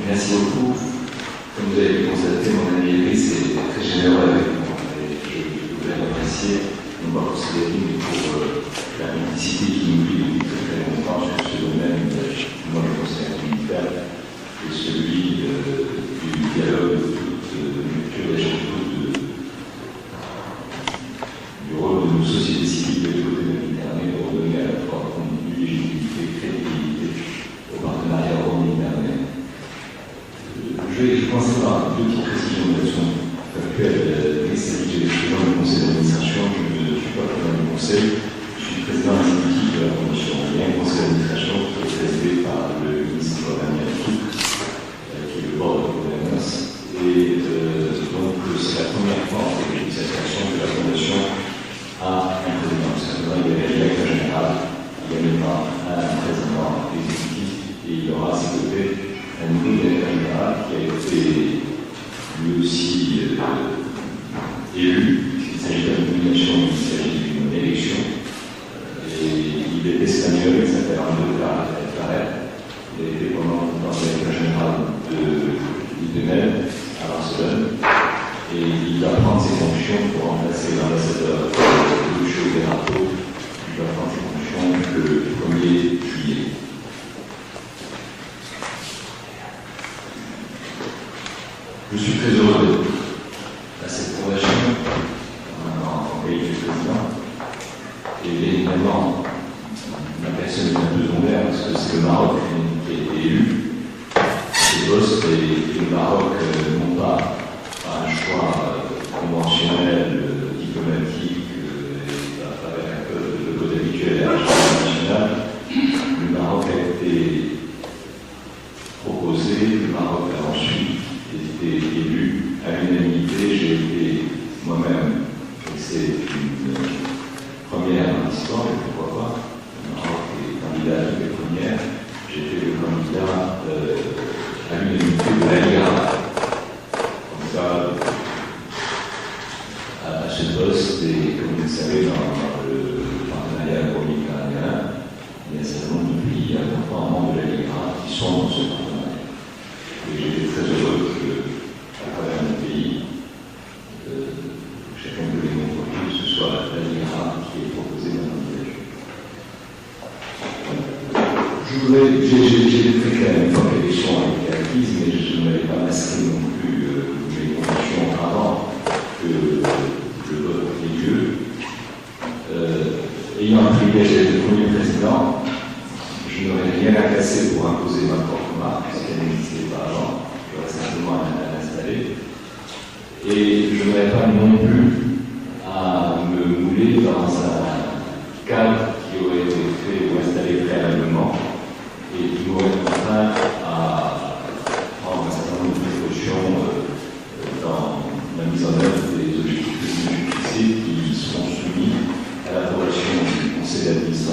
Merci beaucoup. Comme vous avez pu constater, mon ami Iris est très généreux avec moi. Et je voulais remercier, non pas pour ce qu'il a dit, mais pour la complicité qui nous lie depuis très très longtemps sur ce domaine, moi le conseil militaire, et celui du dialogue de toute culture et surtout du rôle de nos sociétés civiles de côté de la Méditerranée pour donner à la fois contenu, légitimité, crédibilité au partenariat euro-méditerranéen. Je vais commencer par deux petites précisions de façon factuelle. Il s'agit que je suis président du conseil d'administration, je ne suis pas président du conseil, je suis président exécutif de la commission. Il y a un conseil d'administration qui est présidé par le ministre Daniel Touk, qui est le bord de la gouvernance. Et donc, c'est la première fois en fait, que cette création de la fondation a un président. Simplement, il y avait un directeur général, il n'y avait pas un président exécutif, et il y aura à ses côtés un nouveau directeur général qui a été lui aussi élu, puisqu'il s'agit d'une nomination, il s'agit d'une élection. Et il est espagnol, il s'appelle Arnaud Claret. Il a été pendant longtemps directeur général de l'IPMED à Barcelone. Et il va prendre ses fonctions pour remplacer l'ambassadeur Lucho Berato. Il va prendre ses fonctions le 1er juillet. Je suis très heureux à cette fondation en pays du président. Et évidemment, ma personne est un peu secondaire parce que c'est le Maroc qui a été élu. Ce poste et le Maroc, non pas par un choix conventionnel, diplomatique, à travers un peu le code habituel à l'échelle internationale, le Maroc a été proposé, le Maroc a ensuite été élu à l'unanimité. J'ai été moi-même, et c'est une première dans l'histoire, et pourquoi pas, le Maroc est candidat à toutes les premières, j'ai été le candidat à l'unanimité de la Liga. Comme ça, à ce poste, et comme vous le savez, dans le partenariat euro-méditerranéen, il y a un certain nombre de pays importants membres de la Liga qui sont dans ce partenariat. Et j'étais très heureux qu'à travers mon pays, chacun de les montrer, ce soit la Liga qui est proposée dans notre région. J'ai très clair une fois que l'élection a été acquise, mais je n'avais pas masqué non plus mes convictions avant que le vote ait lieu. Ayant un privilège d'être le premier président, je n'aurais rien à casser pour imposer ma propre marque, puisqu'elle n'existait pas avant. J'aurais simplement à l'installer. Et je n'aurais pas non plus à me mouler dans un cadre qui aurait été fait ou installé préalablement et qui m'aurait contraint à prendre un certain nombre de précautions dans la mise en œuvre des objectifs que je me suis fixés qui seront soumis à l'approbation du conseil d'administration